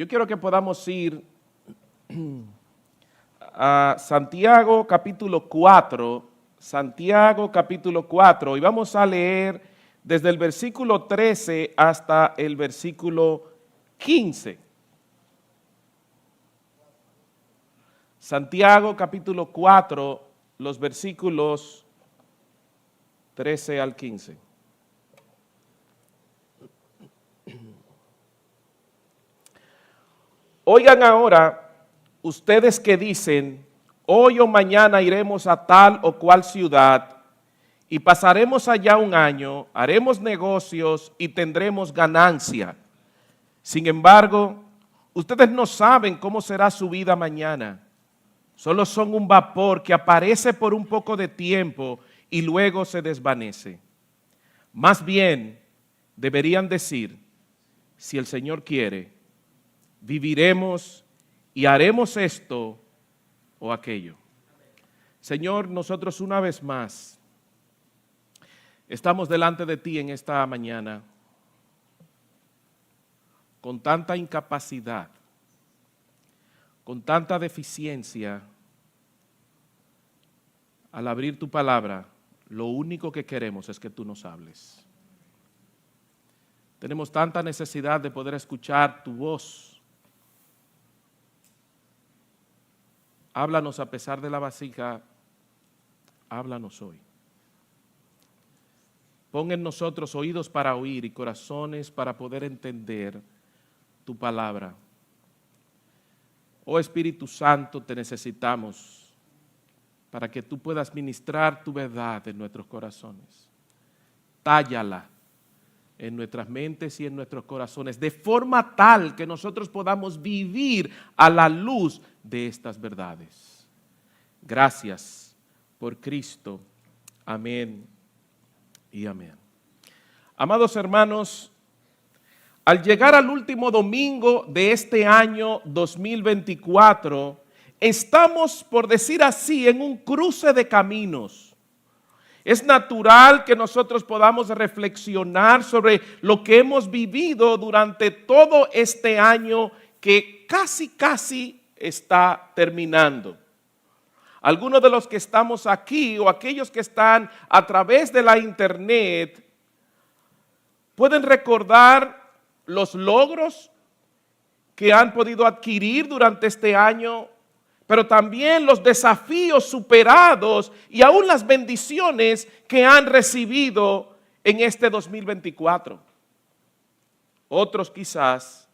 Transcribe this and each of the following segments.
Yo quiero que podamos ir a Santiago capítulo 4, Santiago capítulo 4, y vamos a leer desde el versículo 13 hasta el versículo 15. Santiago capítulo 4, los versículos 13 al 15. Oigan ahora, ustedes que dicen, hoy o mañana iremos a tal o cual ciudad y pasaremos allá un año, haremos negocios y tendremos ganancia. Sin embargo, ustedes no saben cómo será su vida mañana. Solo son un vapor que aparece por un poco de tiempo y luego se desvanece. Más bien, deberían decir, si el Señor quiere, viviremos y haremos esto o aquello. Señor, nosotros una vez más estamos delante de ti en esta mañana con tanta incapacidad, con tanta deficiencia. Al abrir tu palabra, lo único que queremos es que tú nos hables. Tenemos tanta necesidad de poder escuchar tu voz. Háblanos a pesar de la vasija, háblanos hoy. Pon en nosotros oídos para oír y corazones para poder entender tu palabra. Oh Espíritu Santo, te necesitamos para que tú puedas ministrar tu verdad en nuestros corazones. Tállala en nuestras mentes y en nuestros corazones, de forma tal que nosotros podamos vivir a la luz de estas verdades. Gracias por Cristo. Amén y amén. Amados hermanos, al llegar al último domingo de este año 2024, estamos, por decir así, en un cruce de caminos. Es natural que nosotros podamos reflexionar sobre lo que hemos vivido durante todo este año que casi está terminando. Algunos de los que estamos aquí o aquellos que están a través de la internet pueden recordar los logros que han podido adquirir durante este año, pero también los desafíos superados y aún las bendiciones que han recibido en este 2024. Otros quizás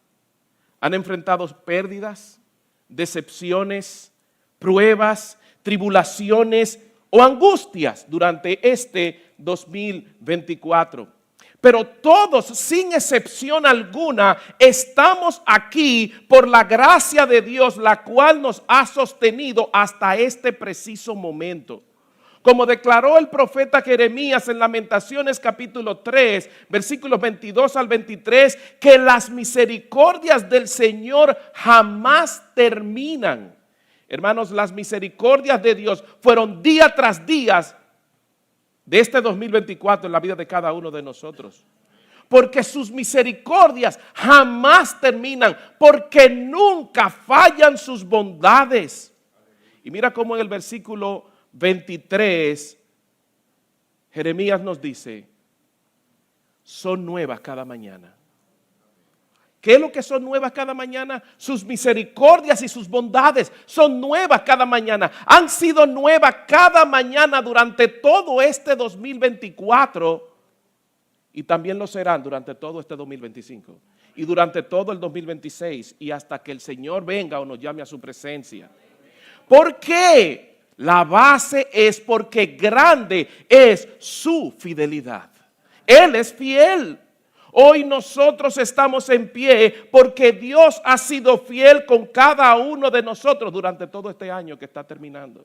han enfrentado pérdidas, decepciones, pruebas, tribulaciones o angustias durante este 2024. Pero todos, sin excepción alguna, estamos aquí por la gracia de Dios, la cual nos ha sostenido hasta este preciso momento. Como declaró el profeta Jeremías en Lamentaciones capítulo 3, versículos 22 al 23, que las misericordias del Señor jamás terminan. Hermanos, las misericordias de Dios fueron día tras día de este 2024 en la vida de cada uno de nosotros. Porque sus misericordias jamás terminan, porque nunca fallan sus bondades. Y mira cómo en el versículo 23, Jeremías nos dice, son nuevas cada mañana. ¿Qué es lo que son nuevas cada mañana? Sus misericordias y sus bondades son nuevas cada mañana. Han sido nuevas cada mañana durante todo este 2024 y también lo serán durante todo este 2025 y durante todo el 2026 y hasta que el Señor venga o nos llame a su presencia. ¿Por qué? La base es porque grande es su fidelidad. Él es fiel. Hoy nosotros estamos en pie porque Dios ha sido fiel con cada uno de nosotros durante todo este año que está terminando.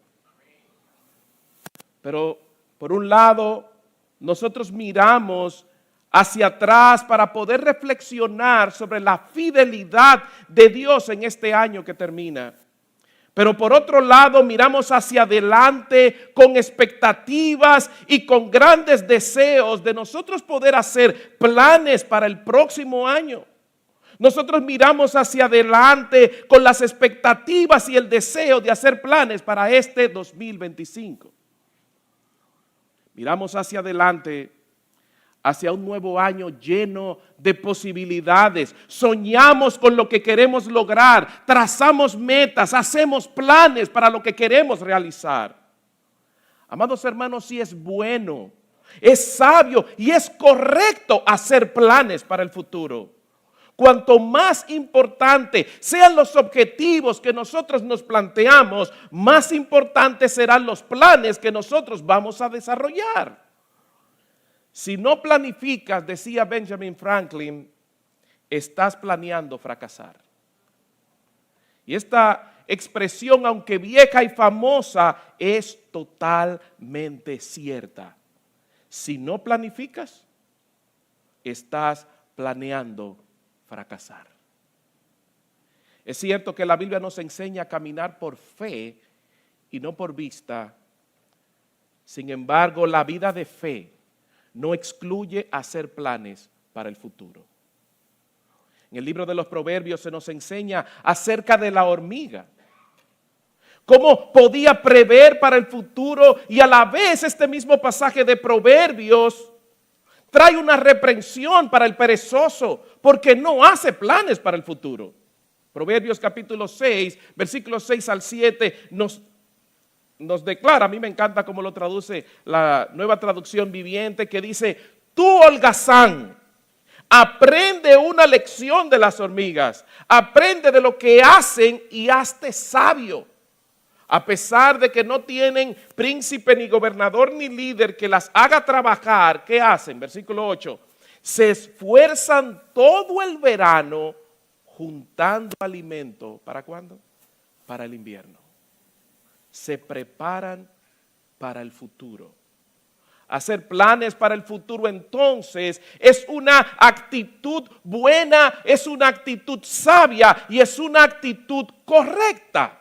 Pero por un lado, nosotros miramos hacia atrás para poder reflexionar sobre la fidelidad de Dios en este año que termina. Pero por otro lado miramos hacia adelante con expectativas y con grandes deseos de nosotros poder hacer planes para el próximo año. Nosotros miramos hacia adelante con las expectativas y el deseo de hacer planes para este 2025. Miramos hacia adelante, hacia un nuevo año lleno de posibilidades. Soñamos con lo que queremos lograr, trazamos metas, hacemos planes para lo que queremos realizar. Amados hermanos, sí es bueno, es sabio y es correcto hacer planes para el futuro. Cuanto más importante sean los objetivos que nosotros nos planteamos, más importantes serán los planes que nosotros vamos a desarrollar. Si no planificas, decía Benjamin Franklin, estás planeando fracasar. Y esta expresión, aunque vieja y famosa, es totalmente cierta. Si no planificas, estás planeando fracasar. Es cierto que la Biblia nos enseña a caminar por fe y no por vista. Sin embargo, la vida de fe no excluye hacer planes para el futuro. En el libro de los Proverbios se nos enseña acerca de la hormiga. Cómo podía prever para el futuro, y a la vez este mismo pasaje de Proverbios trae una reprensión para el perezoso porque no hace planes para el futuro. Proverbios capítulo 6, versículos 6 al 7 nos declara, a mí me encanta cómo lo traduce la Nueva Traducción Viviente, que dice: tú, holgazán, aprende una lección de las hormigas, aprende de lo que hacen y hazte sabio. A pesar de que no tienen príncipe, ni gobernador, ni líder que las haga trabajar, ¿qué hacen? Versículo 8, se esfuerzan todo el verano juntando alimento. ¿Para cuándo? Para el invierno. Se preparan para el futuro. Hacer planes para el futuro entonces es una actitud buena, es una actitud sabia y es una actitud correcta.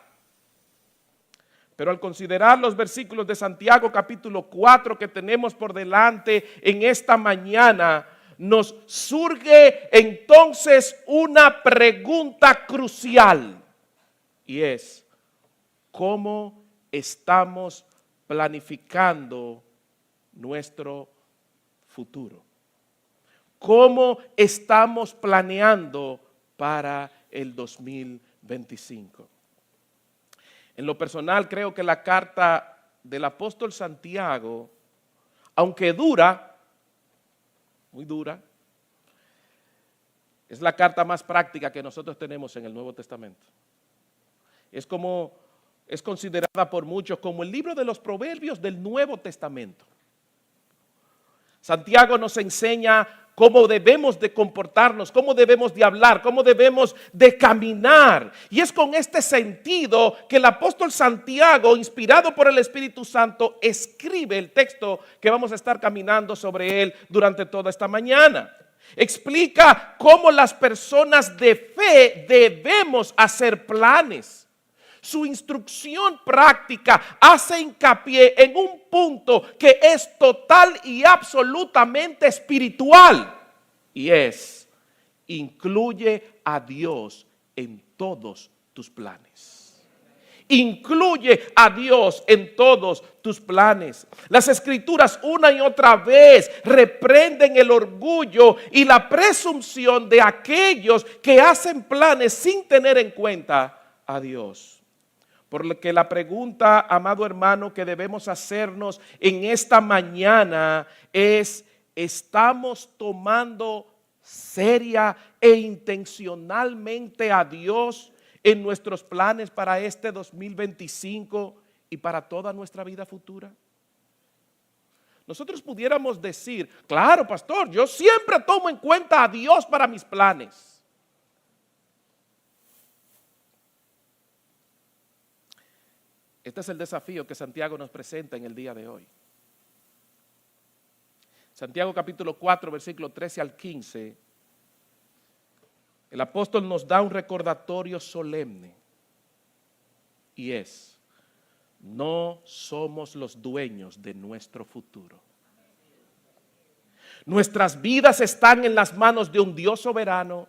Pero al considerar los versículos de Santiago capítulo 4 que tenemos por delante en esta mañana, nos surge entonces una pregunta crucial, y es: ¿cómo estamos planificando nuestro futuro? ¿Cómo estamos planeando para el 2025? En lo personal, creo que la carta del apóstol Santiago, aunque dura, muy dura, es la carta más práctica que nosotros tenemos en el Nuevo Testamento. Es considerada por muchos como el libro de los Proverbios del Nuevo Testamento. Santiago nos enseña cómo debemos de comportarnos, cómo debemos de hablar, cómo debemos de caminar. Y es con este sentido que el apóstol Santiago, inspirado por el Espíritu Santo, escribe el texto que vamos a estar caminando sobre él durante toda esta mañana. Explica cómo las personas de fe debemos hacer planes. Su instrucción práctica hace hincapié en un punto que es total y absolutamente espiritual, y es: incluye a Dios en todos tus planes. Incluye a Dios en todos tus planes. Las Escrituras una y otra vez reprenden el orgullo y la presunción de aquellos que hacen planes sin tener en cuenta a Dios. Por lo que la pregunta, amado hermano, que debemos hacernos en esta mañana es: ¿estamos tomando seria e intencionalmente a Dios en nuestros planes para este 2025 y para toda nuestra vida futura? Nosotros pudiéramos decir: claro, pastor, yo siempre tomo en cuenta a Dios para mis planes. Este es el desafío que Santiago nos presenta en el día de hoy. Santiago capítulo 4, versículo 13 al 15, el apóstol nos da un recordatorio solemne, y es: no somos los dueños de nuestro futuro. Nuestras vidas están en las manos de un Dios soberano.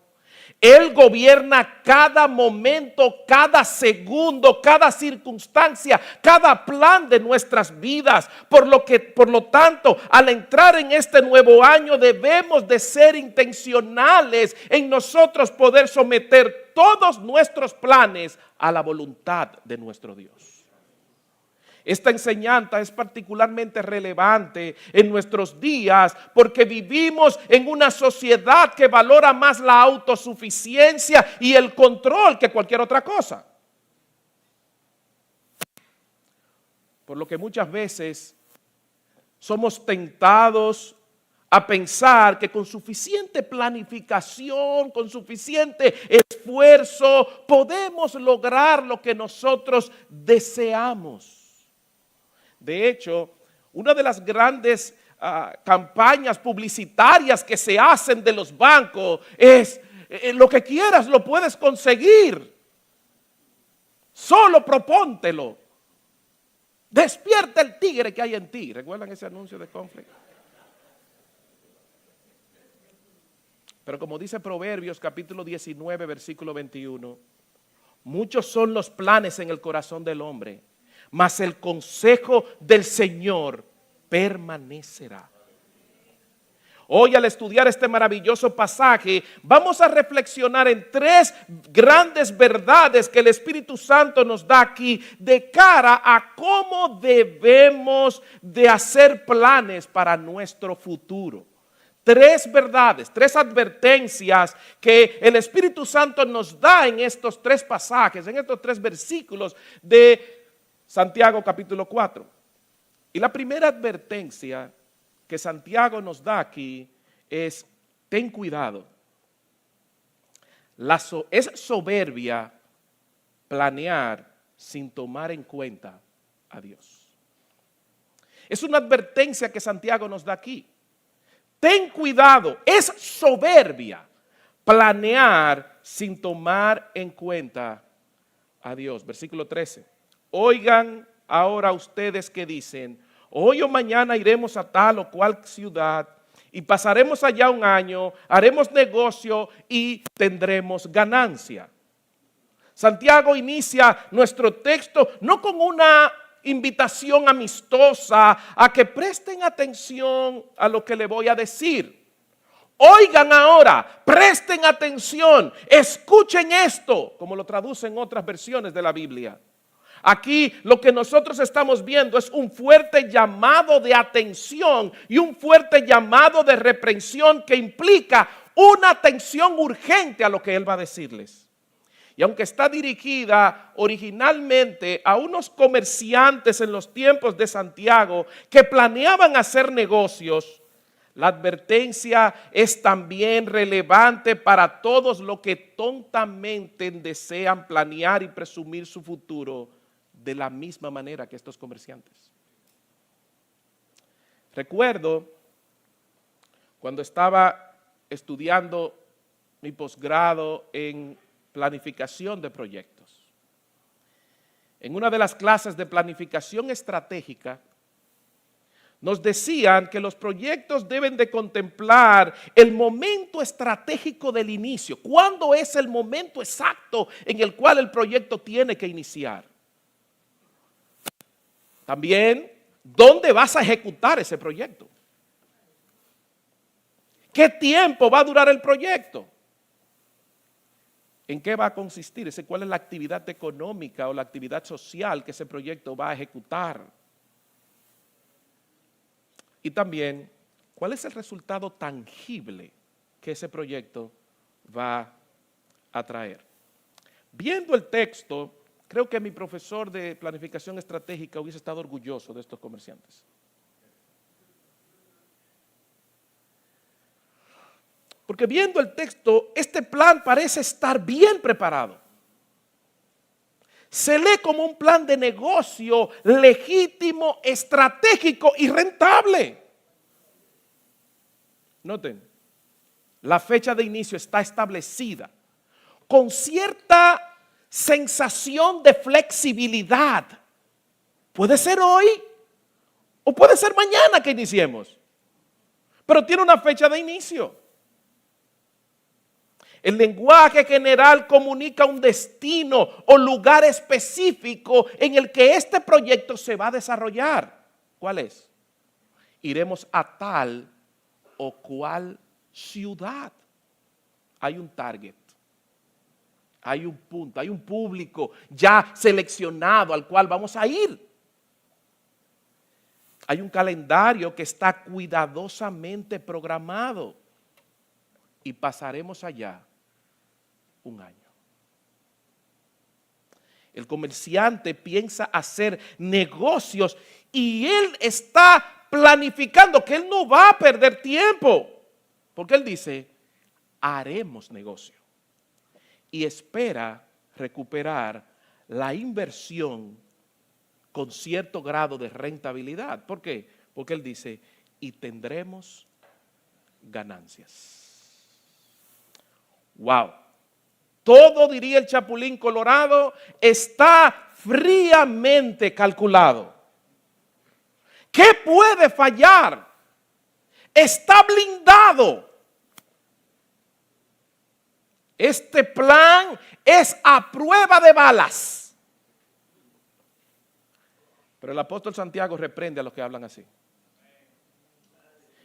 Él gobierna cada momento, cada segundo, cada circunstancia, cada plan de nuestras vidas. Por lo tanto, al entrar en este nuevo año debemos de ser intencionales en nosotros poder someter todos nuestros planes a la voluntad de nuestro Dios. Esta enseñanza es particularmente relevante en nuestros días porque vivimos en una sociedad que valora más la autosuficiencia y el control que cualquier otra cosa. Por lo que muchas veces somos tentados a pensar que con suficiente planificación, con suficiente esfuerzo, podemos lograr lo que nosotros deseamos. De hecho, una de las grandes campañas publicitarias que se hacen de los bancos es lo que quieras lo puedes conseguir. Solo propóntelo. Despierta el tigre que hay en ti. ¿Recuerdan ese anuncio de Conflict? Pero como dice Proverbios capítulo 19, versículo 21, muchos son los planes en el corazón del hombre, mas el consejo del Señor permanecerá. Hoy, al estudiar este maravilloso pasaje, vamos a reflexionar en tres grandes verdades que el Espíritu Santo nos da aquí de cara a cómo debemos de hacer planes para nuestro futuro. Tres verdades, tres advertencias que el Espíritu Santo nos da en estos tres pasajes, en estos tres versículos de Santiago capítulo 4. Y la primera advertencia que Santiago nos da aquí es: ten cuidado. Es soberbia planear sin tomar en cuenta a Dios. Es una advertencia que Santiago nos da aquí. Ten cuidado, es soberbia planear sin tomar en cuenta a Dios. Versículo 13. Oigan ahora ustedes que dicen: hoy o mañana iremos a tal o cual ciudad y pasaremos allá un año, haremos negocio y tendremos ganancia. Santiago inicia nuestro texto no con una invitación amistosa a que presten atención a lo que le voy a decir. Oigan ahora, presten atención, escuchen esto, como lo traducen otras versiones de la Biblia. Aquí lo que nosotros estamos viendo es un fuerte llamado de atención y un fuerte llamado de reprensión que implica una atención urgente a lo que él va a decirles. Y aunque está dirigida originalmente a unos comerciantes en los tiempos de Santiago que planeaban hacer negocios, la advertencia es también relevante para todos los que tontamente desean planear y presumir su futuro de la misma manera que estos comerciantes. Recuerdo cuando estaba estudiando mi posgrado en planificación de proyectos. En una de las clases de planificación estratégica, nos decían que los proyectos deben de contemplar el momento estratégico del inicio. ¿Cuándo es el momento exacto en el cual el proyecto tiene que iniciar? También, ¿dónde vas a ejecutar ese proyecto? ¿Qué tiempo va a durar el proyecto? ¿En qué va a consistir? ¿Cuál es la actividad económica o la actividad social que ese proyecto va a ejecutar? Y también, ¿cuál es el resultado tangible que ese proyecto va a traer? Viendo el texto, creo que mi profesor de planificación estratégica hubiese estado orgulloso de estos comerciantes. Porque viendo el texto, este plan parece estar bien preparado. Se lee como un plan de negocio legítimo, estratégico y rentable. Noten, la fecha de inicio está establecida con cierta sensación de flexibilidad. Puede ser hoy o puede ser mañana que iniciemos, pero tiene una fecha de inicio. El lenguaje general comunica un destino o lugar específico en el que este proyecto se va a desarrollar. ¿Cuál es? Iremos a tal o cual ciudad. Hay un target, hay un punto, hay un público ya seleccionado al cual vamos a ir. Hay un calendario que está cuidadosamente programado y pasaremos allá un año. El comerciante piensa hacer negocios y él está planificando que él no va a perder tiempo, porque él dice, haremos negocio y espera recuperar la inversión con cierto grado de rentabilidad. ¿Por qué? Porque él dice, y tendremos ganancias. Wow. Todo, diría el Chapulín Colorado, está fríamente calculado. ¿Qué puede fallar? Está blindado. Este plan es a prueba de balas. Pero el apóstol Santiago reprende a los que hablan así.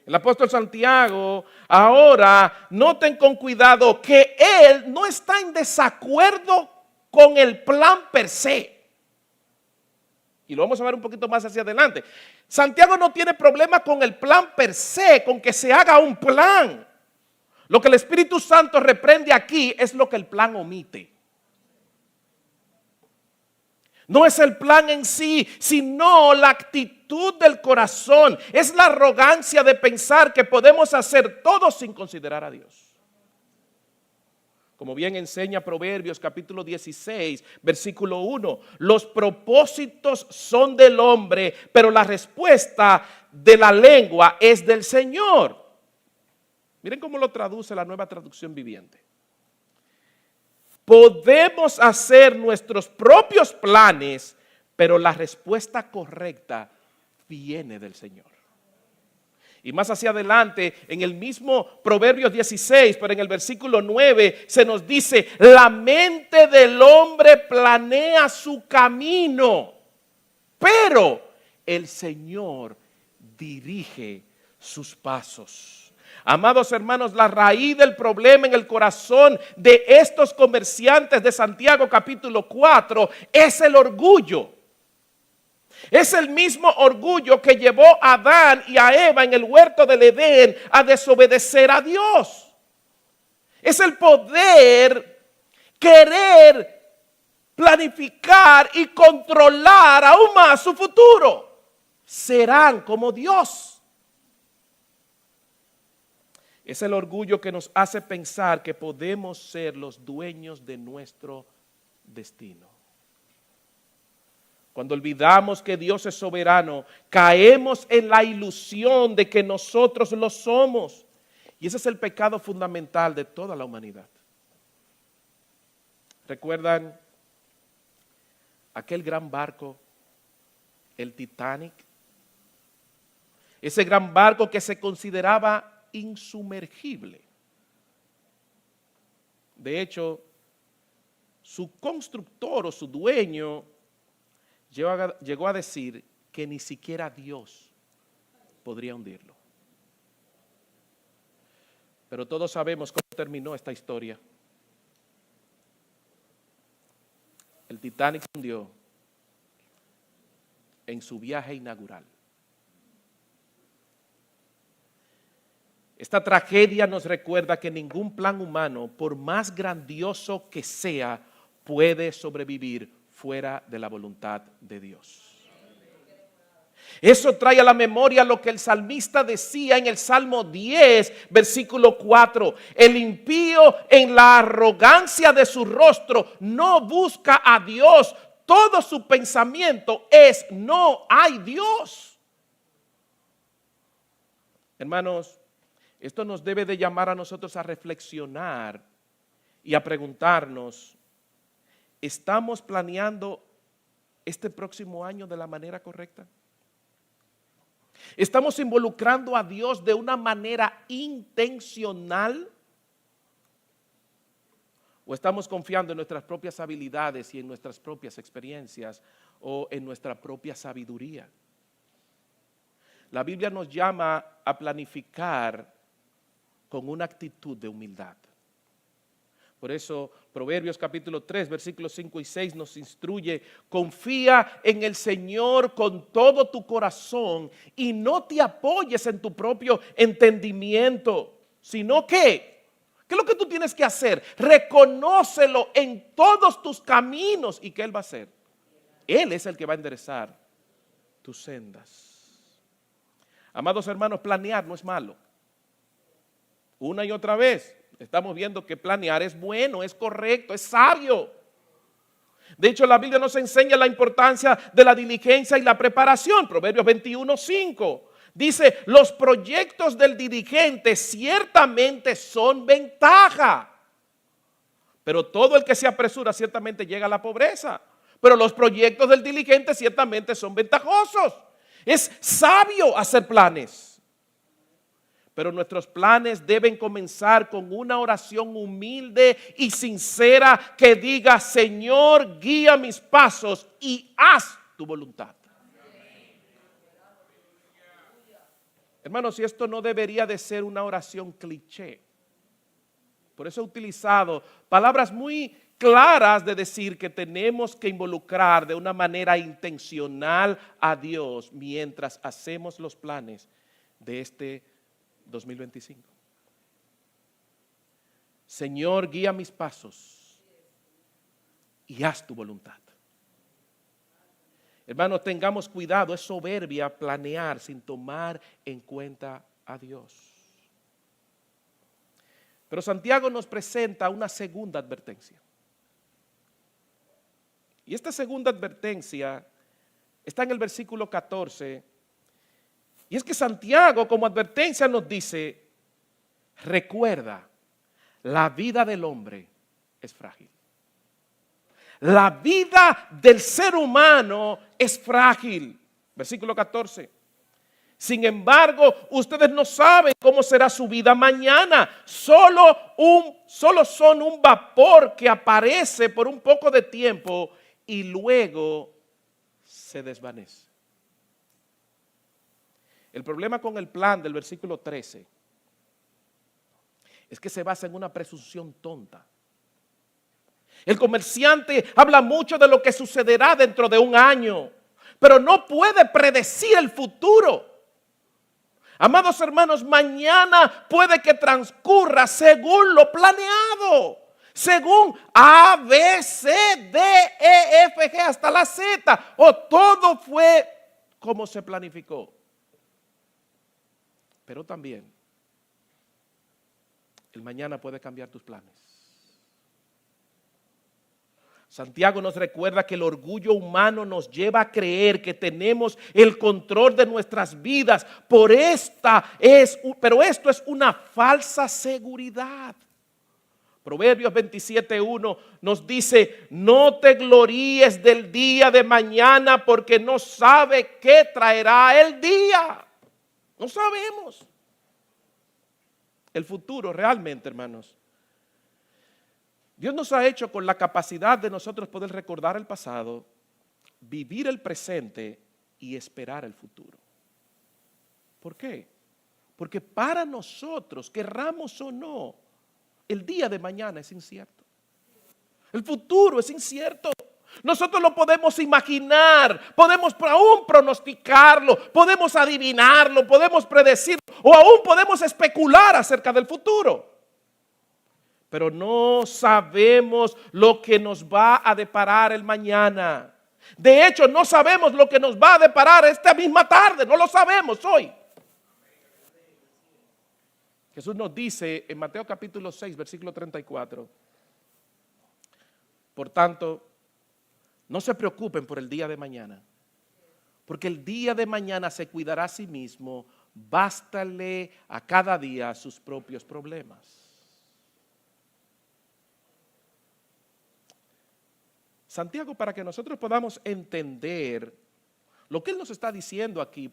El apóstol Santiago, ahora noten con cuidado que él no está en desacuerdo con el plan per se. Y lo vamos a ver un poquito más hacia adelante. Santiago no tiene problema con el plan per se, con que se haga un plan. Lo que el Espíritu Santo reprende aquí es lo que el plan omite. No es el plan en sí, sino la actitud del corazón. Es la arrogancia de pensar que podemos hacer todo sin considerar a Dios. Como bien enseña Proverbios capítulo 16, versículo 1. Los propósitos son del hombre, pero la respuesta de la lengua es del Señor. Miren cómo lo traduce la Nueva Traducción Viviente. Podemos hacer nuestros propios planes, pero la respuesta correcta viene del Señor. Y más hacia adelante, en el mismo Proverbios 16, pero en el versículo 9, se nos dice, la mente del hombre planea su camino, pero el Señor dirige sus pasos. Amados hermanos, la raíz del problema en el corazón de estos comerciantes de Santiago capítulo 4 es el orgullo. Es el mismo orgullo que llevó a Adán y a Eva en el huerto del Edén a desobedecer a Dios. Es el poder querer planificar y controlar aún más su futuro. Serán como Dios. Es el orgullo que nos hace pensar que podemos ser los dueños de nuestro destino. Cuando olvidamos que Dios es soberano, caemos en la ilusión de que nosotros lo somos. Y ese es el pecado fundamental de toda la humanidad. ¿Recuerdan aquel gran barco, el Titanic? Ese gran barco que se consideraba insumergible. De hecho, su constructor o su dueño llegó a decir que ni siquiera Dios podría hundirlo. Pero todos sabemos cómo terminó esta historia. El Titanic se hundió en su viaje inaugural. Esta tragedia nos recuerda que ningún plan humano, por más grandioso que sea, puede sobrevivir fuera de la voluntad de Dios. Eso trae a la memoria lo que el salmista decía en el Salmo 10, versículo 4. El impío en la arrogancia de su rostro no busca a Dios. Todo su pensamiento es no hay Dios. Hermanos, esto nos debe de llamar a nosotros a reflexionar y a preguntarnos, ¿estamos planeando este próximo año de la manera correcta? ¿Estamos involucrando a Dios de una manera intencional? ¿O estamos confiando en nuestras propias habilidades y en nuestras propias experiencias o en nuestra propia sabiduría? La Biblia nos llama a planificar con una actitud de humildad. Por eso Proverbios capítulo 3, versículos 5 y 6 nos instruye: confía en el Señor con todo tu corazón y no te apoyes en tu propio entendimiento, sino que, ¿qué es lo que tú tienes que hacer? Reconócelo en todos tus caminos. ¿Y qué Él va a hacer? Él es el que va a enderezar tus sendas. Amados hermanos, planear no es malo. Una y otra vez estamos viendo que planear es bueno, es correcto, es sabio. De hecho, la Biblia nos enseña la importancia de la diligencia y la preparación. Proverbios 21:5 dice: los proyectos del diligente ciertamente son ventaja, pero todo el que se apresura ciertamente llega a la pobreza. Pero los proyectos del diligente ciertamente son ventajosos. Es sabio hacer planes. Pero nuestros planes deben comenzar con una oración humilde y sincera que diga: Señor, guía mis pasos y haz tu voluntad. Hermanos, si esto no debería de ser una oración cliché. Por eso he utilizado palabras muy claras de decir que tenemos que involucrar de una manera intencional a Dios mientras hacemos los planes de este 2025. Señor, guía mis pasos y haz tu voluntad. Hermanos, tengamos cuidado, es soberbia planear sin tomar en cuenta a Dios. Pero Santiago nos presenta una segunda advertencia. Y esta segunda advertencia está en el versículo 14. Y es que Santiago, como advertencia, nos dice: recuerda, la vida del hombre es frágil. La vida del ser humano es frágil. Versículo 14. Sin embargo, ustedes no saben cómo será su vida mañana. Solo son un vapor que aparece por un poco de tiempo y luego se desvanece. El problema con el plan del versículo 13 es que se basa en una presunción tonta. El comerciante habla mucho de lo que sucederá dentro de un año, pero no puede predecir el futuro. Amados hermanos, mañana puede que transcurra según lo planeado, según A, B, C, D, E, F, G hasta la Z, o todo fue como se planificó. Pero también el mañana puede cambiar tus planes. Santiago nos recuerda que el orgullo humano nos lleva a creer que tenemos el control de nuestras vidas. Pero esto es una falsa seguridad. Proverbios 27:1 nos dice: no te gloríes del día de mañana, porque no sabe qué traerá el día. No sabemos el futuro realmente, hermanos. Dios nos ha hecho con la capacidad de nosotros poder recordar el pasado, vivir el presente y esperar el futuro. ¿Por qué? Porque para nosotros, querramos o no, el día de mañana es incierto. El futuro es incierto. Nosotros lo podemos imaginar, podemos aún pronosticarlo, podemos adivinarlo, podemos predecirlo o aún podemos especular acerca del futuro. Pero no sabemos lo que nos va a deparar el mañana. De hecho, no sabemos lo que nos va a deparar esta misma tarde, no lo sabemos hoy. Jesús nos dice en Mateo capítulo 6, versículo 34: por tanto, no se preocupen por el día de mañana, porque el día de mañana se cuidará a sí mismo, bástale a cada día sus propios problemas. Santiago, para que nosotros podamos entender lo que él nos está diciendo aquí,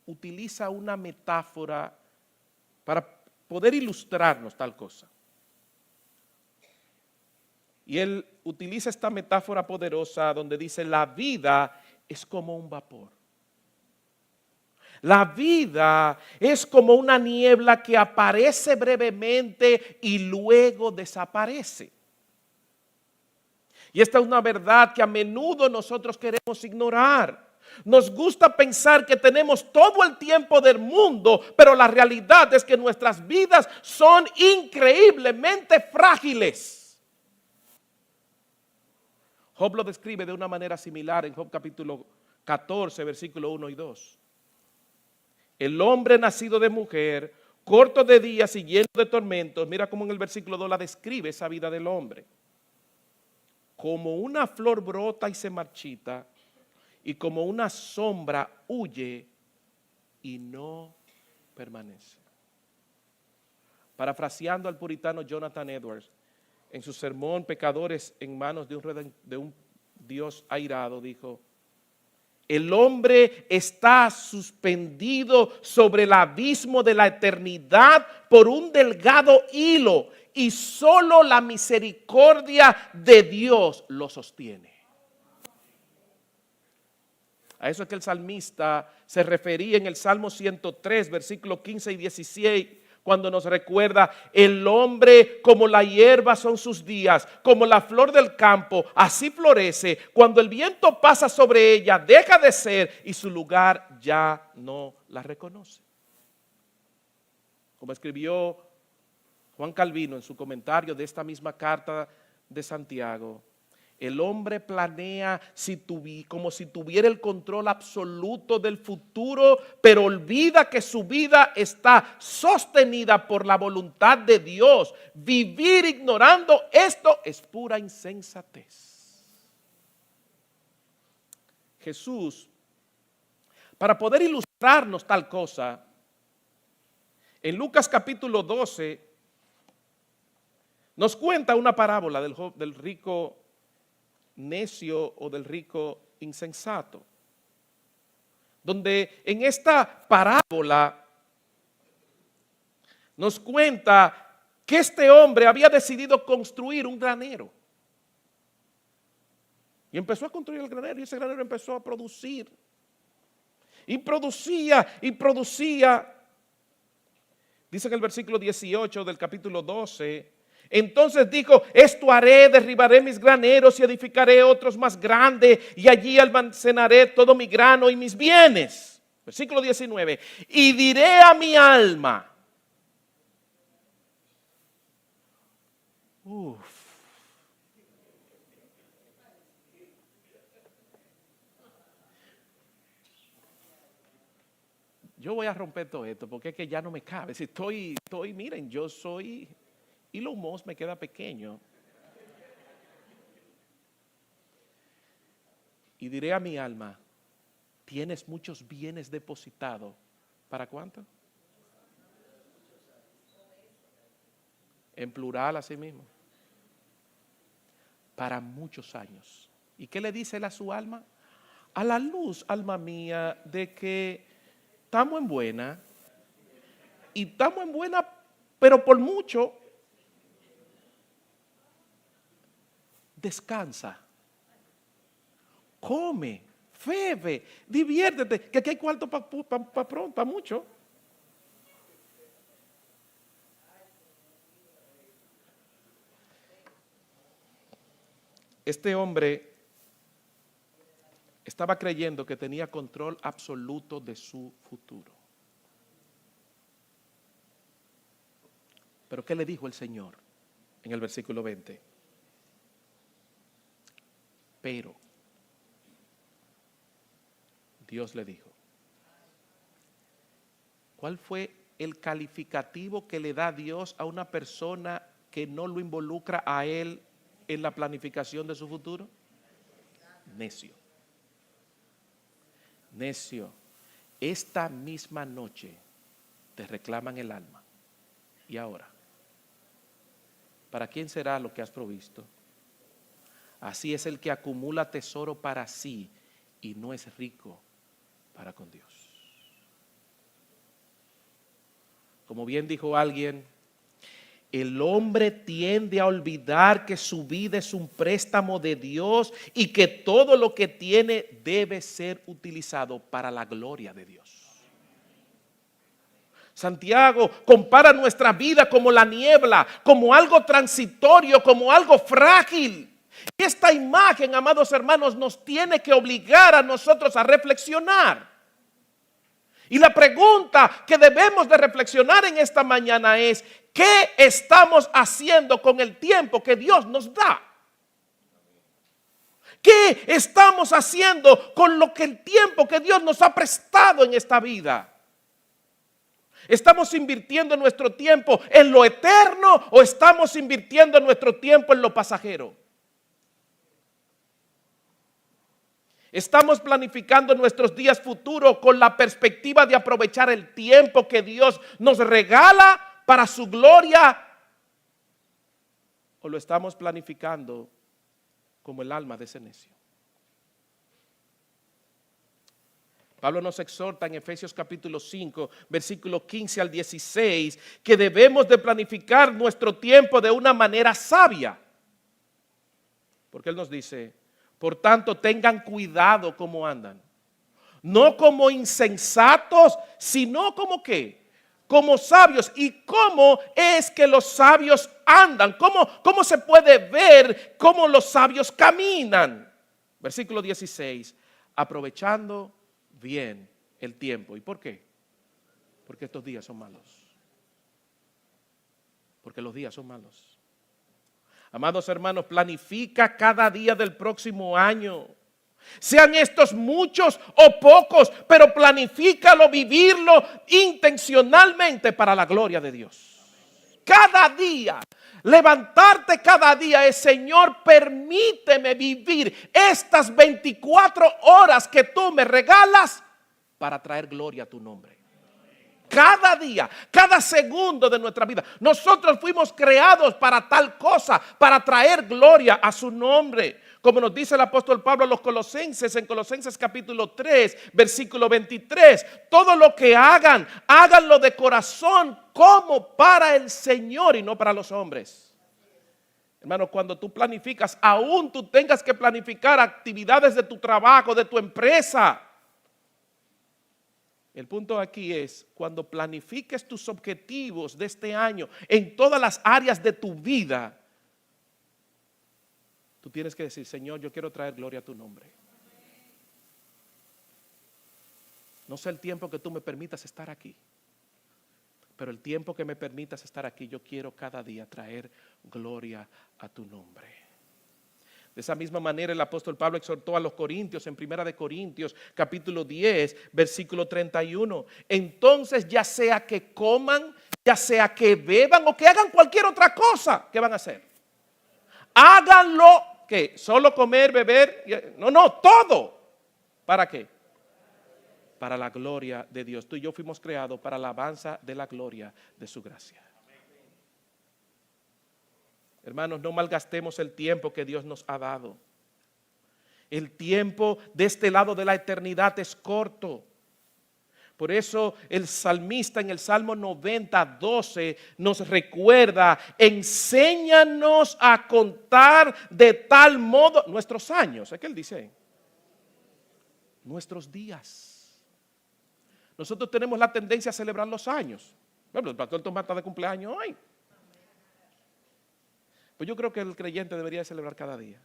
utiliza una metáfora para poder ilustrarnos tal cosa. Y él utiliza esta metáfora poderosa donde dice, la vida es como un vapor. La vida es como una niebla que aparece brevemente y luego desaparece. Y esta es una verdad que a menudo nosotros queremos ignorar. Nos gusta pensar que tenemos todo el tiempo del mundo, pero la realidad es que nuestras vidas son increíblemente frágiles. Job lo describe de una manera similar en Job capítulo 14, versículo 1 y 2. El hombre nacido de mujer, corto de días y lleno de tormentos, mira cómo en el versículo 2 la describe esa vida del hombre. Como una flor brota y se marchita, y como una sombra huye y no permanece. Parafraseando al puritano Jonathan Edwards, en su sermón Pecadores en manos de un Dios airado, dijo: el hombre está suspendido sobre el abismo de la eternidad por un delgado hilo y solo la misericordia de Dios lo sostiene. A eso es que el salmista se refería en el Salmo 103, versículos 15 y 16, cuando nos recuerda, el hombre como la hierba son sus días, como la flor del campo, así florece. Cuando el viento pasa sobre ella, deja de ser y su lugar ya no la reconoce. Como escribió Juan Calvino en su comentario de esta misma carta de Santiago, el hombre planea como si tuviera el control absoluto del futuro, pero olvida que su vida está sostenida por la voluntad de Dios. Vivir ignorando esto es pura insensatez. Jesús, para poder ilustrarnos tal cosa, en Lucas capítulo 12, nos cuenta una parábola del rico necio o del rico insensato, donde en esta parábola nos cuenta que este hombre había decidido construir un granero y empezó a construir el granero y ese granero empezó a producir y producía y producía. Dice en el versículo 18 del capítulo 12, entonces dijo, esto haré, derribaré mis graneros y edificaré otros más grandes y allí almacenaré todo mi grano y mis bienes. Versículo 19, y diré a mi alma, yo voy a romper todo esto porque es que ya no me cabe. Si miren, yo soy Elon Musk, me queda pequeño. Y diré a mi alma, tienes muchos bienes depositados. ¿Para cuánto? En plural así mismo. Para muchos años. ¿Y qué le dice él a su alma? A la luz, alma mía, de que estamos en buena. Y estamos en buena, pero por mucho. Descansa. Come, bebe, diviértete, que aquí hay cuarto para mucho. Este hombre estaba creyendo que tenía control absoluto de su futuro. Pero ¿qué le dijo el Señor en el versículo 20? Pero Dios le dijo, ¿cuál fue el calificativo que le da Dios a una persona que no lo involucra a él en la planificación de su futuro? Necio. Necio, esta misma noche te reclaman el alma. ¿Y ahora? ¿Para quién será lo que has provisto? Así es el que acumula tesoro para sí y no es rico para con Dios. Como bien dijo alguien, El hombre tiende a olvidar que su vida es un préstamo de Dios y que todo lo que tiene debe ser utilizado para la gloria de Dios. Santiago compara nuestra vida como la niebla, como algo transitorio, como algo frágil. Esta imagen, amados hermanos, nos tiene que obligar a nosotros a reflexionar. Y la pregunta que debemos de reflexionar en esta mañana es: ¿qué estamos haciendo con el tiempo que Dios nos da? ¿Qué estamos haciendo con el tiempo que Dios nos ha prestado en esta vida? ¿Estamos invirtiendo nuestro tiempo en lo eterno o estamos invirtiendo nuestro tiempo en lo pasajero? ¿Estamos planificando nuestros días futuros con la perspectiva de aprovechar el tiempo que Dios nos regala para su gloria? ¿O lo estamos planificando como el alma de ese necio? Pablo nos exhorta en Efesios capítulo 5, versículo 15 al 16, que debemos de planificar nuestro tiempo de una manera sabia. Porque él nos dice: por tanto, tengan cuidado cómo andan. No como insensatos, sino como ¿qué? Como sabios. ¿Y cómo es que los sabios andan? ¿Cómo se puede ver cómo los sabios caminan? Versículo 16. Aprovechando bien el tiempo. ¿Y por qué? Porque estos días son malos. Porque los días son malos. Amados hermanos, planifica cada día del próximo año. Sean estos muchos o pocos, pero planifícalo, vivirlo intencionalmente para la gloria de Dios. Cada día, levantarte cada día es: Señor, permíteme vivir estas 24 horas que tú me regalas para traer gloria a tu nombre. Cada día, cada segundo de nuestra vida. Nosotros fuimos creados para tal cosa, para traer gloria a su nombre. Como nos dice el apóstol Pablo a los Colosenses, en Colosenses capítulo 3, versículo 23. Todo lo que hagan, háganlo de corazón como para el Señor y no para los hombres. Hermano, cuando tú planificas, aún tú tengas que planificar actividades de tu trabajo, de tu empresa. El punto aquí es: cuando planifiques tus objetivos de este año en todas las áreas de tu vida, tú tienes que decir: Señor, yo quiero traer gloria a tu nombre. No sé el tiempo que tú me permitas estar aquí, pero el tiempo que me permitas estar aquí, yo quiero cada día traer gloria a tu nombre. De esa misma manera el apóstol Pablo exhortó a los corintios en 1 Corintios capítulo 10, versículo 31. Entonces, ya sea que coman, ya sea que beban o que hagan cualquier otra cosa, ¿qué van a hacer? Háganlo, ¿qué? ¿Solo comer, beber? No, todo. ¿Para qué? Para la gloria de Dios. Tú y yo fuimos creados para la alabanza de la gloria de su gracia. Hermanos, no malgastemos el tiempo que Dios nos ha dado. El tiempo de este lado de la eternidad es corto. Por eso el salmista en el Salmo 90, 12 nos recuerda: enséñanos a contar de tal modo nuestros años. ¿Es que él dice? Nuestros días. Nosotros tenemos la tendencia a celebrar los años. Bueno, el pastor Tomás está de cumpleaños hoy. Pues yo creo que el creyente debería celebrar cada día.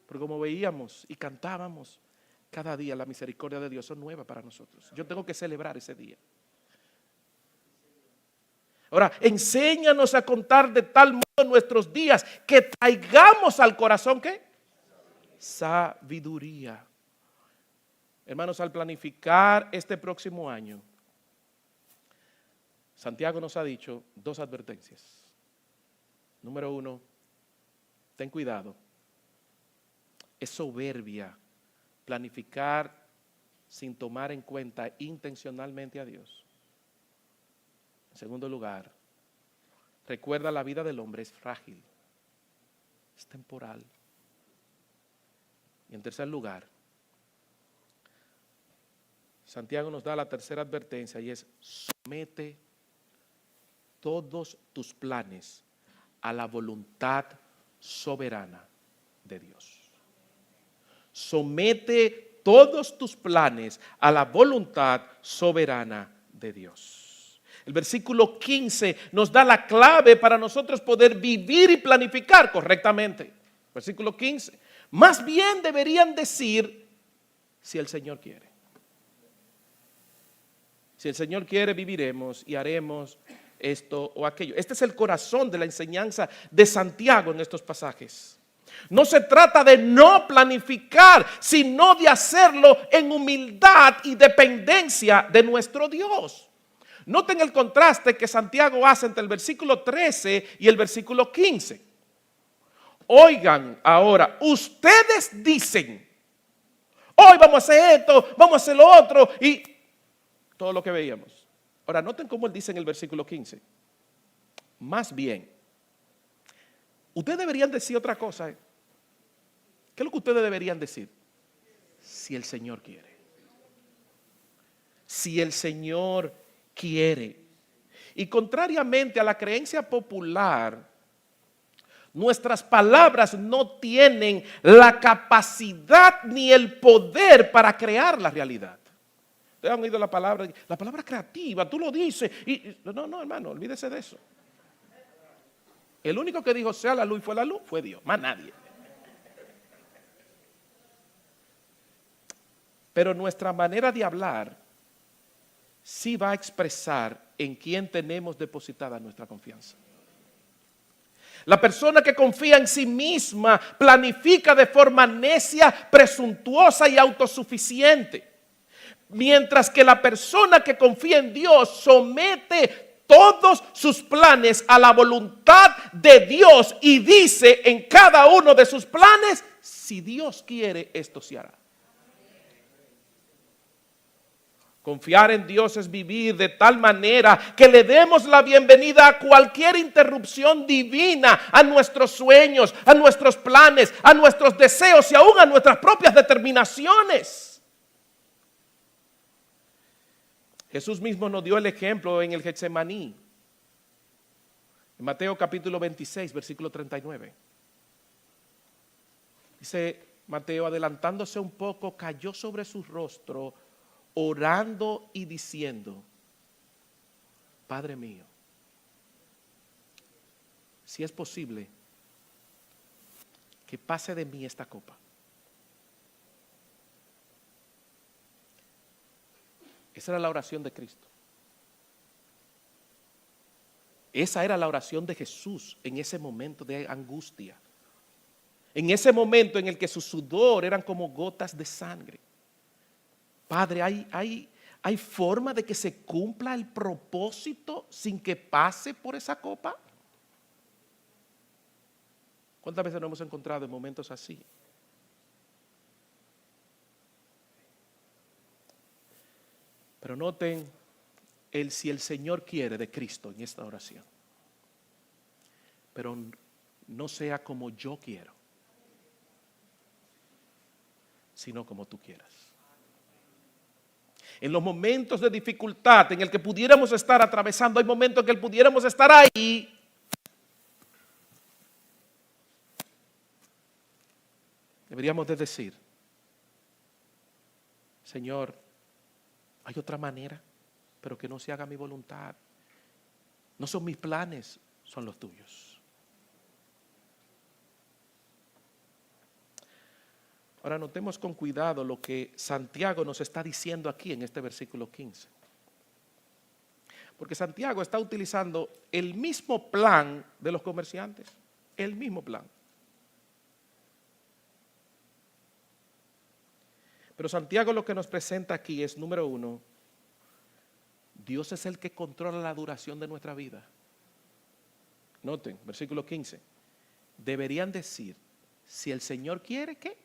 Porque como veíamos y cantábamos, cada día la misericordia de Dios es nueva para nosotros. Yo tengo que celebrar ese día. Ahora, enséñanos a contar de tal modo nuestros días que traigamos al corazón, ¿qué? Sabiduría. Hermanos, al planificar este próximo año, Santiago nos ha dicho 2 advertencias. Número 1, ten cuidado. Es soberbia planificar sin tomar en cuenta intencionalmente a Dios. En segundo lugar, recuerda, la vida del hombre es frágil, es temporal. Y en tercer lugar, Santiago nos da la tercera advertencia y es: somete todos tus planes a la voluntad soberana de Dios. Somete todos tus planes a la voluntad soberana de Dios. El versículo 15 nos da la clave para nosotros poder vivir y planificar correctamente. Versículo 15. Más bien deberían decir, si el Señor quiere. Si el Señor quiere, viviremos y haremos esto o aquello. Este es el corazón de la enseñanza de Santiago en estos pasajes. No se trata de no planificar, sino de hacerlo en humildad y dependencia de nuestro Dios. Noten el contraste que Santiago hace entre el versículo 13 y el versículo 15. Oigan ahora, ustedes dicen, hoy vamos a hacer esto, vamos a hacer lo otro y todo lo que veíamos. Ahora, noten cómo él dice en el versículo 15. Más bien, ustedes deberían decir otra cosa. ¿Qué es lo que ustedes deberían decir? Si el Señor quiere. Si el Señor quiere. Y contrariamente a la creencia popular, nuestras palabras no tienen la capacidad ni el poder para crear la realidad. ¿Ustedes han oído la palabra creativa? Tú lo dices. No, hermano, olvídese de eso. El único que dijo sea la luz y fue la luz fue Dios, más nadie. Pero nuestra manera de hablar sí va a expresar en quién tenemos depositada nuestra confianza. La persona que confía en sí misma planifica de forma necia, presuntuosa y autosuficiente. Mientras que la persona que confía en Dios somete todos sus planes a la voluntad de Dios y dice en cada uno de sus planes, si Dios quiere, esto se hará. Confiar en Dios es vivir de tal manera que le demos la bienvenida a cualquier interrupción divina, a nuestros sueños, a nuestros planes, a nuestros deseos y aún a nuestras propias determinaciones. Jesús mismo nos dio el ejemplo en el Getsemaní. En Mateo capítulo 26, versículo 39. Dice Mateo, adelantándose un poco, cayó sobre su rostro, orando y diciendo, Padre mío, si es posible, que pase de mí esta copa. Esa era la oración de Cristo. Esa era la oración de Jesús en ese momento de angustia. En ese momento en el que su sudor eran como gotas de sangre. Padre, ¿hay forma de que se cumpla el propósito sin que pase por esa copa? ¿Cuántas veces nos hemos encontrado en momentos así? Pero noten el si el Señor quiere de Cristo en esta oración. Pero no sea como yo quiero, sino como tú quieras. En los momentos de dificultad en el que pudiéramos estar atravesando, hay momentos en que pudiéramos estar ahí. Deberíamos de decir, Señor, hay otra manera, pero que no se haga mi voluntad. No son mis planes, son los tuyos. Ahora notemos con cuidado lo que Santiago nos está diciendo aquí en este versículo 15. Porque Santiago está utilizando el mismo plan de los comerciantes, el mismo plan. Pero Santiago lo que nos presenta aquí es, número uno, Dios es el que controla la duración de nuestra vida. Noten, versículo 15. Deberían decir, si el Señor quiere, ¿qué?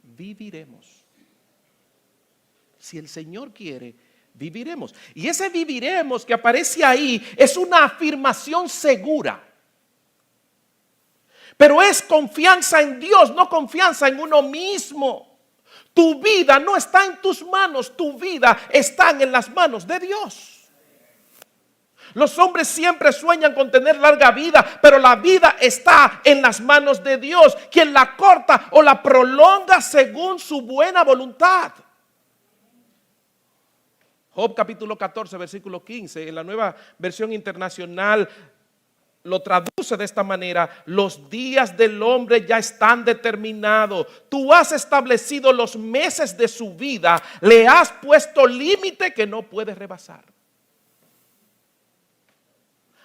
Viviremos. Si el Señor quiere, viviremos. Y ese viviremos que aparece ahí es una afirmación segura. Pero es confianza en Dios, no confianza en uno mismo. Tu vida no está en tus manos, tu vida está en las manos de Dios. Los hombres siempre sueñan con tener larga vida, pero la vida está en las manos de Dios, quien la corta o la prolonga según su buena voluntad. Job capítulo 14, versículo 15, en la Nueva Versión Internacional lo traduce de esta manera: los días del hombre ya están determinados. Tú has establecido los meses de su vida, le has puesto límite que no puedes rebasar.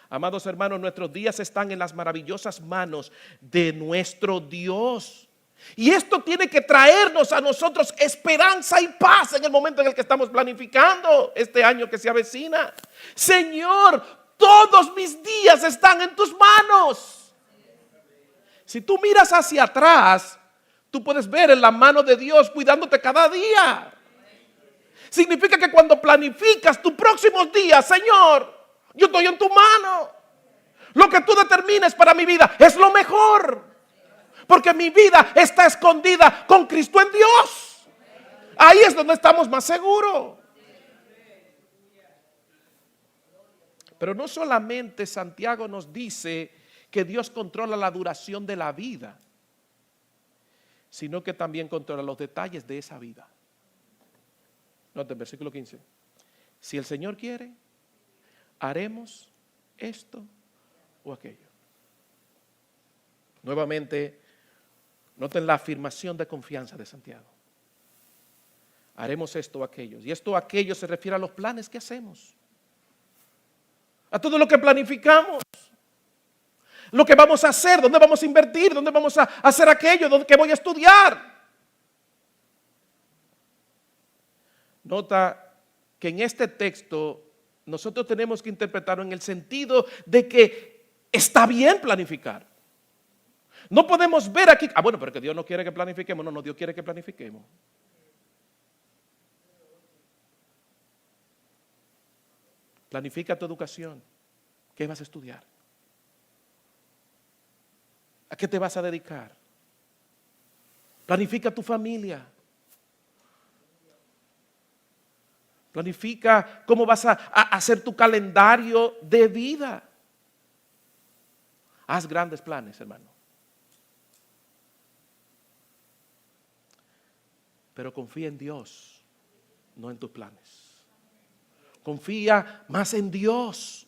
Amados hermanos, nuestros días están en las maravillosas manos de nuestro Dios. Y esto tiene que traernos a nosotros esperanza y paz en el momento en el que estamos planificando este año que se avecina. Señor, todos mis días están en tus manos. Si tú miras hacia atrás, tú puedes ver en la mano de Dios cuidándote cada día. Significa que cuando planificas tus próximos días, Señor, yo estoy en tu mano. Lo que tú determines para mi vida es lo mejor. Porque mi vida está escondida con Cristo en Dios. Ahí es donde estamos más seguros. Pero no solamente Santiago nos dice que Dios controla la duración de la vida, sino que también controla los detalles de esa vida. Noten, versículo 15. Si el Señor quiere, haremos esto o aquello. Nuevamente, noten la afirmación de confianza de Santiago. Haremos esto o aquello. Y esto o aquello se refiere a los planes que hacemos, a todo lo que planificamos, lo que vamos a hacer, dónde vamos a invertir, dónde vamos a hacer aquello, dónde que voy a estudiar. Nota que en este texto nosotros tenemos que interpretarlo en el sentido de que está bien planificar. No podemos ver aquí, bueno, pero que Dios no quiere que planifiquemos. No, Dios quiere que planifiquemos. Planifica tu educación. ¿Qué vas a estudiar? ¿A qué te vas a dedicar? Planifica tu familia. Planifica cómo vas a hacer tu calendario de vida. Haz grandes planes, hermano. Pero confía en Dios, no en tus planes. Confía más en Dios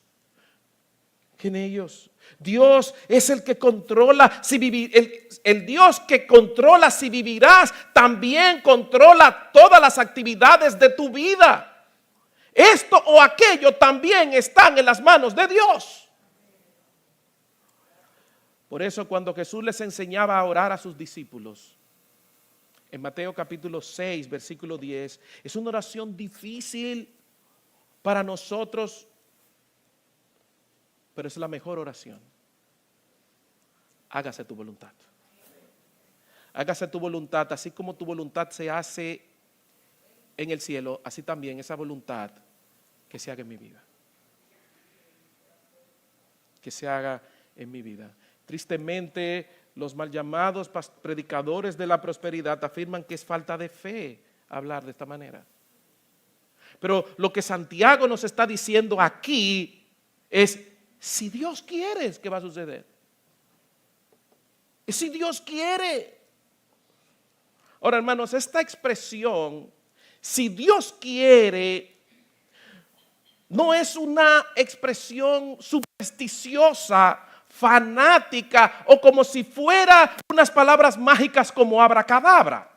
que en ellos. Dios es el que controla si vivir, el Dios que controla si vivirás, también controla todas las actividades de tu vida. Esto o aquello también están en las manos de Dios. Por eso cuando Jesús les enseñaba a orar a sus discípulos, en Mateo capítulo 6, versículo 10, es una oración difícil para nosotros, pero es la mejor oración. Hágase tu voluntad. Hágase tu voluntad, así como tu voluntad se hace en el cielo, así también esa voluntad que se haga en mi vida. Que se haga en mi vida. Tristemente, los mal llamados predicadores de la prosperidad afirman que es falta de fe hablar de esta manera. Pero lo que Santiago nos está diciendo aquí es, si Dios quiere, ¿qué va a suceder? Si Dios quiere. Ahora, hermanos, esta expresión, si Dios quiere, no es una expresión supersticiosa, fanática o como si fuera unas palabras mágicas como abracadabra.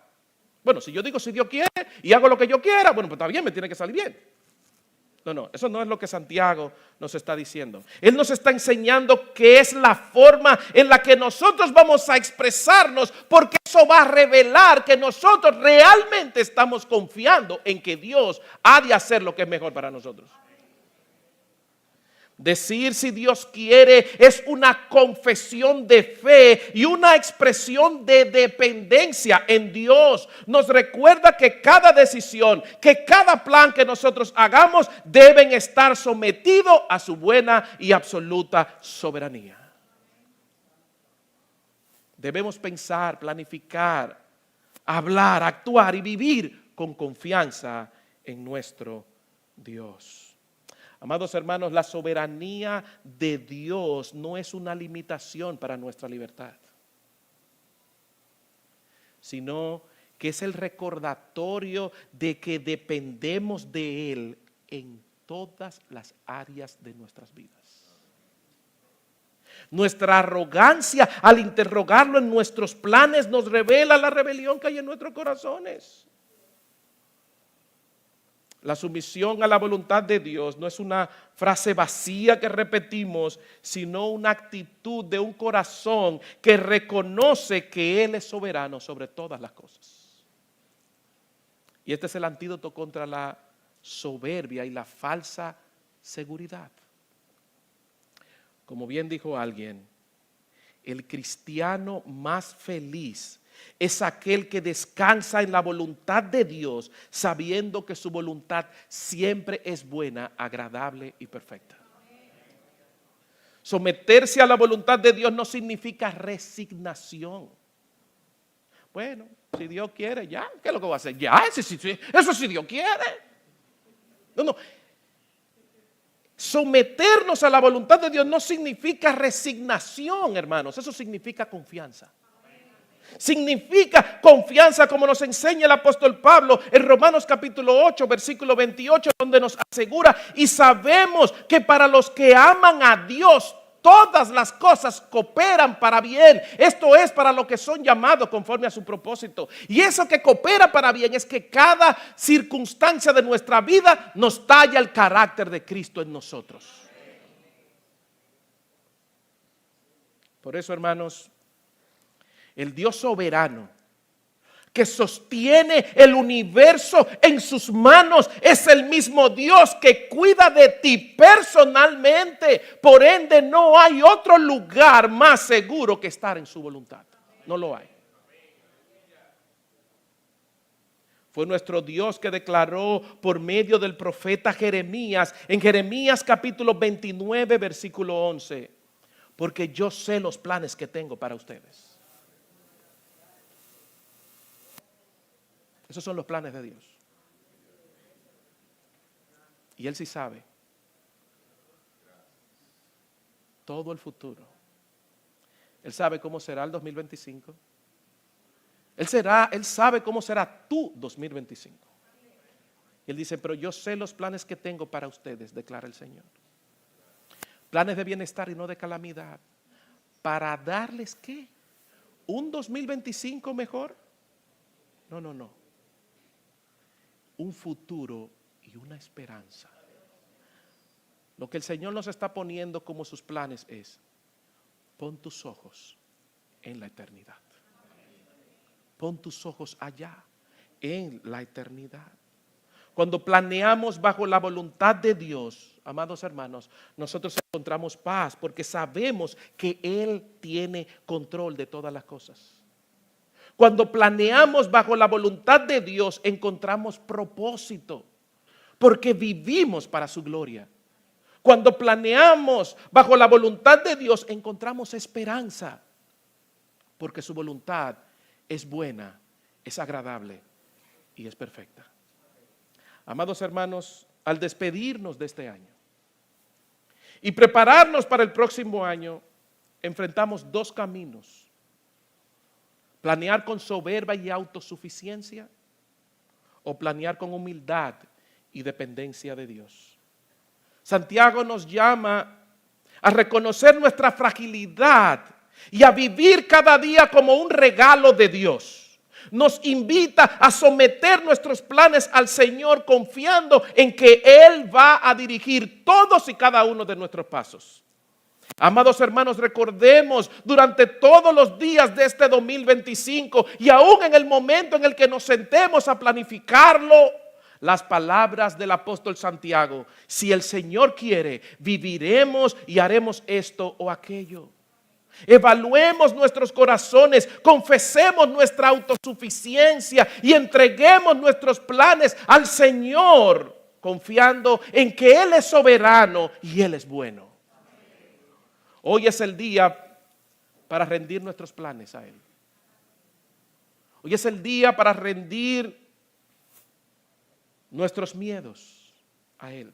Bueno, si yo digo si Dios quiere y hago lo que yo quiera, bueno, pues está bien, me tiene que salir bien. No, eso no es lo que Santiago nos está diciendo. Él nos está enseñando que es la forma en la que nosotros vamos a expresarnos, porque eso va a revelar que nosotros realmente estamos confiando en que Dios ha de hacer lo que es mejor para nosotros. Decir si Dios quiere es una confesión de fe y una expresión de dependencia en Dios. Nos recuerda que cada decisión, que cada plan que nosotros hagamos deben estar sometidos a su buena y absoluta soberanía. Debemos pensar, planificar, hablar, actuar y vivir con confianza en nuestro Dios. Amados hermanos, la soberanía de Dios no es una limitación para nuestra libertad, sino que es el recordatorio de que dependemos de Él en todas las áreas de nuestras vidas. Nuestra arrogancia al interrogarlo en nuestros planes nos revela la rebelión que hay en nuestros corazones. La sumisión a la voluntad de Dios no es una frase vacía que repetimos, sino una actitud de un corazón que reconoce que Él es soberano sobre todas las cosas. Y este es el antídoto contra la soberbia y la falsa seguridad. Como bien dijo alguien, el cristiano más feliz es aquel que descansa en la voluntad de Dios, sabiendo que su voluntad siempre es buena, agradable y perfecta. Someterse a la voluntad de Dios no significa resignación. Bueno, si Dios quiere, ya, ¿qué es lo que va a hacer? Ya, eso sí Dios quiere. No. Someternos a la voluntad de Dios no significa resignación, hermanos. Eso significa confianza. Significa confianza, como nos enseña el apóstol Pablo en Romanos capítulo 8, versículo 28, donde nos asegura: y sabemos que para los que aman a Dios, todas las cosas cooperan para bien. Esto es, para los que son llamados conforme a su propósito. Y eso que coopera para bien es que cada circunstancia de nuestra vida nos talla el carácter de Cristo en nosotros. Por eso, hermanos, el Dios soberano que sostiene el universo en sus manos es el mismo Dios que cuida de ti personalmente. Por ende, no hay otro lugar más seguro que estar en su voluntad. No lo hay. Fue nuestro Dios que declaró por medio del profeta Jeremías, en Jeremías capítulo 29, versículo 11: porque yo sé los planes que tengo para ustedes. Esos son los planes de Dios. Y Él sí sabe todo el futuro. Él sabe cómo será el 2025. Él sabe cómo será tu 2025. Y Él dice: pero yo sé los planes que tengo para ustedes, declara el Señor. Planes de bienestar y no de calamidad. ¿Para darles qué? ¿Un 2025 mejor? No. Un futuro y una esperanza. Lo que el Señor nos está poniendo como sus planes es: pon tus ojos en la eternidad. Pon tus ojos allá, en la eternidad. Cuando planeamos bajo la voluntad de Dios, amados hermanos, nosotros encontramos paz porque sabemos que Él tiene control de todas las cosas. Cuando planeamos bajo la voluntad de Dios, encontramos propósito, porque vivimos para su gloria. Cuando planeamos bajo la voluntad de Dios, encontramos esperanza, porque su voluntad es buena, es agradable y es perfecta. Amados hermanos, al despedirnos de este año y prepararnos para el próximo año, enfrentamos dos caminos: planear con soberbia y autosuficiencia, o planear con humildad y dependencia de Dios. Santiago nos llama a reconocer nuestra fragilidad y a vivir cada día como un regalo de Dios. Nos invita a someter nuestros planes al Señor, confiando en que Él va a dirigir todos y cada uno de nuestros pasos. Amados hermanos, recordemos durante todos los días de este 2025 y aún en el momento en el que nos sentemos a planificarlo, las palabras del apóstol Santiago: si el Señor quiere, viviremos y haremos esto o aquello. Evaluemos nuestros corazones, confesemos nuestra autosuficiencia y entreguemos nuestros planes al Señor, confiando en que Él es soberano y Él es bueno. Hoy es el día para rendir nuestros planes a Él. Hoy es el día para rendir nuestros miedos a Él.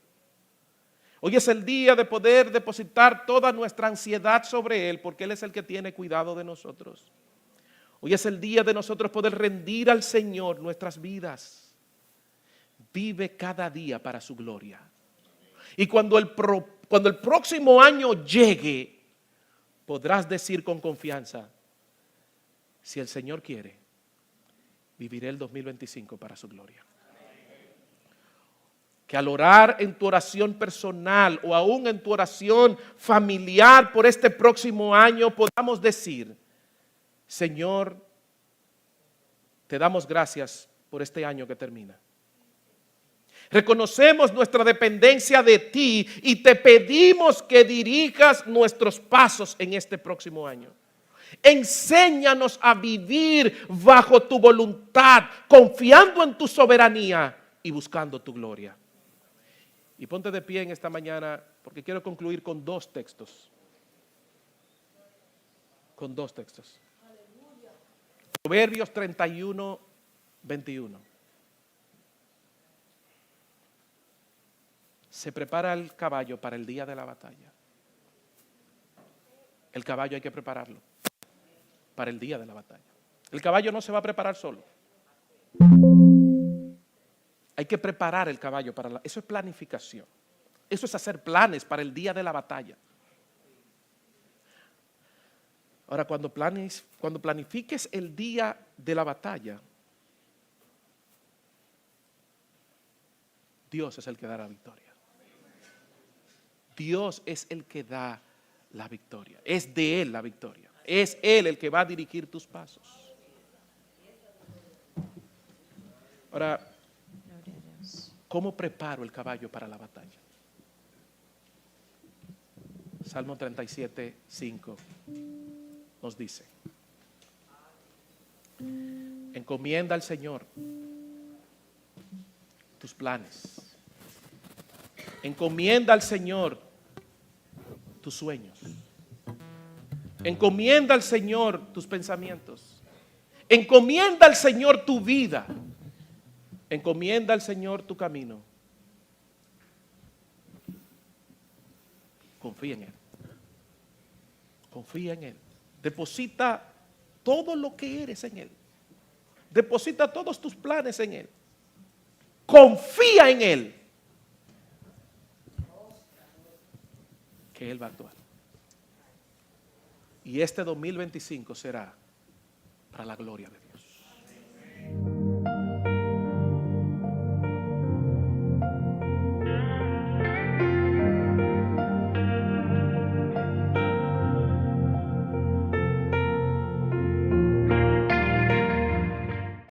Hoy es el día de poder depositar toda nuestra ansiedad sobre Él, porque Él es el que tiene cuidado de nosotros. Hoy es el día de nosotros poder rendir al Señor nuestras vidas. Vive cada día para su gloria. Y cuando el próximo año llegue, podrás decir con confianza, si el Señor quiere, viviré el 2025 para su gloria. Que al orar en tu oración personal o aún en tu oración familiar por este próximo año podamos decir, Señor, te damos gracias por este año que termina. Reconocemos nuestra dependencia de ti y te pedimos que dirijas nuestros pasos en este próximo año. Enséñanos a vivir bajo tu voluntad, confiando en tu soberanía y buscando tu gloria. Y ponte de pie en esta mañana porque quiero concluir con dos textos. Proverbios 31, 21. Se prepara el caballo para el día de la batalla. El caballo hay que prepararlo para el día de la batalla. El caballo no se va a preparar solo. Hay que preparar el caballo eso es planificación. Eso es hacer planes para el día de la batalla. Ahora, cuando planifiques el día de la batalla, Dios es el que da la victoria. Dios es el que da la victoria. Es de Él la victoria. Es Él el que va a dirigir tus pasos. Ahora, ¿cómo preparo el caballo para la batalla? Salmo 37, 5 nos dice: encomienda al Señor tus planes. Encomienda al Señor tus sueños. Encomienda al Señor tus pensamientos. Encomienda al Señor tu vida. Encomienda al Señor tu camino. Confía en Él. Confía en Él. Deposita todo lo que eres en Él. Deposita todos tus planes en Él. Confía en Él. Que Él va a actuar. Y este 2025 será para la gloria de Dios.